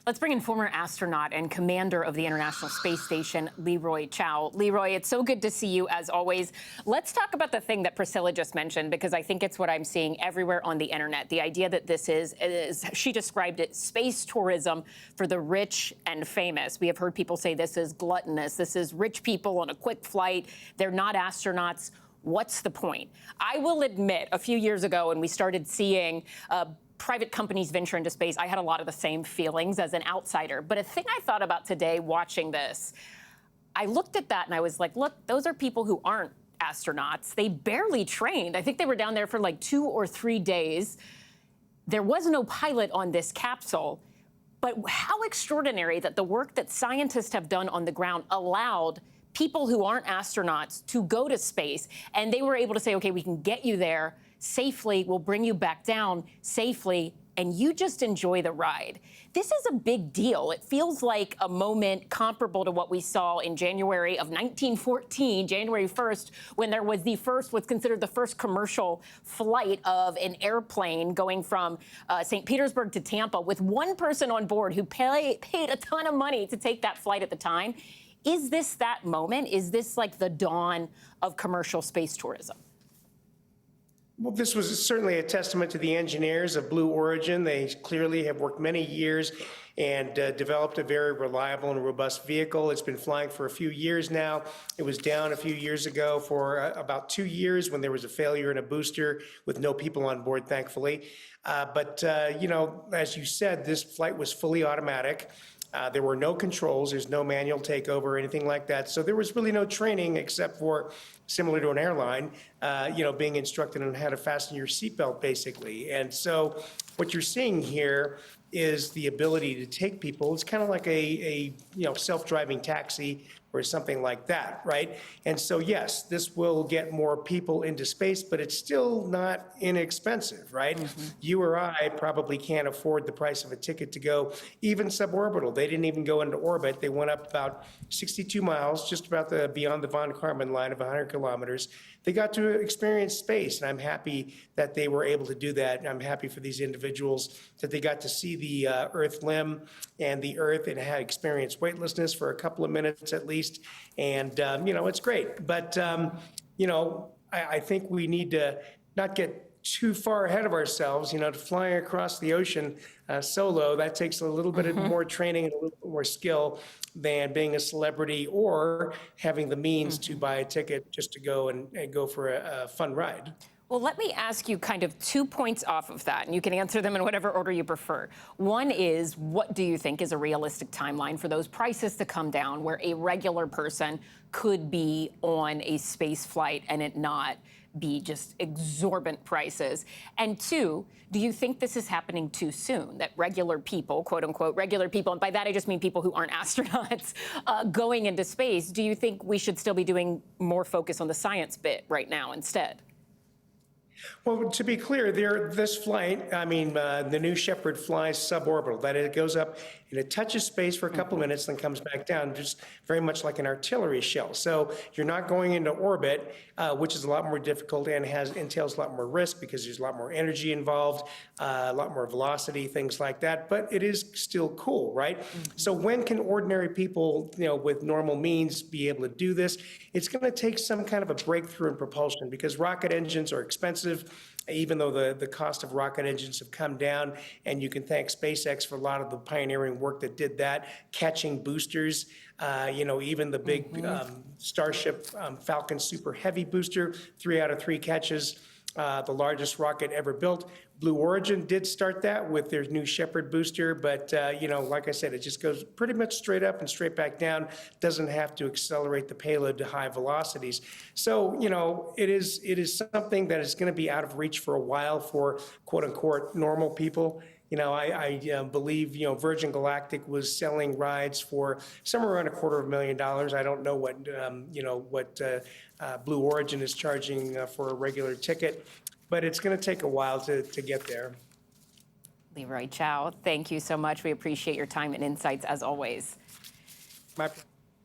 Let's bring in former astronaut and commander of the International Space Station, Leroy Chiao. Leroy, it's so good to see you, as always. Let's talk about the thing that Priscilla just mentioned, because I think it's what I'm seeing everywhere on the internet. The idea that this is she described it, space tourism for the rich and famous. We have heard people say this is gluttonous. This is rich people on a quick flight. They're not astronauts. What's the point? I will admit, a few years ago, when we started seeing private companies venture into space, I had a lot of the same feelings as an outsider. But a thing I thought about today watching this, I looked at that and I was like, look, those are people who aren't astronauts. They barely trained. I think they were down there for like 2 or 3 days. There was no pilot on this capsule. But how extraordinary that the work that scientists have done on the ground allowed people who aren't astronauts to go to space, and they were able to say, okay, we can get you there safely, we'll bring you back down safely, and you just enjoy the ride. This is a big deal. It feels like a moment comparable to what we saw in January of 1914, January 1st, when there was what's considered the first commercial flight of an airplane going from St. Petersburg to Tampa with one person on board who paid a ton of money to take that flight at the time. Is this that moment? Is this like the dawn of commercial space tourism? Well, this was certainly a testament to the engineers of Blue Origin. They clearly have worked many years and developed a very reliable and robust vehicle. It's been flying for a few years now. It was down a few years ago for about 2 years when there was a failure in a booster with no people on board, thankfully. You know, as you said, this flight was fully automatic. There were no controls. There's no manual takeover or anything like that. So there was really no training except for, similar to an airline, you know, being instructed on how to fasten your seatbelt, basically. And so what you're seeing here is the ability to take people. It's kind of like a you know, self-driving taxi or something like that, right? And so, yes, this will get more people into space, but it's still not inexpensive, right? Mm-hmm. You or I probably can't afford the price of a ticket to go even suborbital. They didn't even go into orbit. They went up about 62 miles, just about beyond the von Karman line of 100 kilometers. They got to experience space, and I'm happy that they were able to do that. I'm happy for these individuals that they got to see the Earth limb and the Earth and had experienced weightlessness for a couple of minutes at least. And, you know, it's great. But, you know, I think we need to not get too far ahead of ourselves. You know, to flying across the ocean solo, that takes a little bit more training and a little bit more skill than being a celebrity or having the means to buy a ticket just to go and go for a fun ride. Well, let me ask you kind of 2 points off of that, and you can answer them in whatever order you prefer. One is, what do you think is a realistic timeline for those prices to come down where a regular person could be on a space flight and it not be just exorbitant prices? And 2, do you think this is happening too soon, that regular people, quote unquote, regular people, and by that I just mean people who aren't astronauts, going into space, do you think we should still be doing more focus on the science bit right now instead? Well, to be clear, this flight, I mean, the New Shepard flies suborbital. That is, it goes up and it touches space for a couple minutes, then comes back down, just very much like an artillery shell. So you're not going into orbit, which is a lot more difficult and entails a lot more risk because there's a lot more energy involved, a lot more velocity, things like that. But it is still cool, right? So when can ordinary people, you know, with normal means be able to do this? It's going to take some kind of a breakthrough in propulsion because rocket engines are expensive, even though the cost of rocket engines have come down, and you can thank SpaceX for a lot of the pioneering work that did that, catching boosters, you know, even the big Starship Falcon Super Heavy booster, 3 out of 3 catches, the largest rocket ever built. Blue Origin did start that with their New Shepard booster, but you know, like I said, it just goes pretty much straight up and straight back down. Doesn't have to accelerate the payload to high velocities. So, you know, it is something that is going to be out of reach for a while for quote unquote normal people. You know, I believe, you know, Virgin Galactic was selling rides for somewhere around $250,000. I don't know what, you know, what Blue Origin is charging for a regular ticket, but it's going to take a while to get there. Leroy Chiao, thank you so much. We appreciate your time and insights as always. My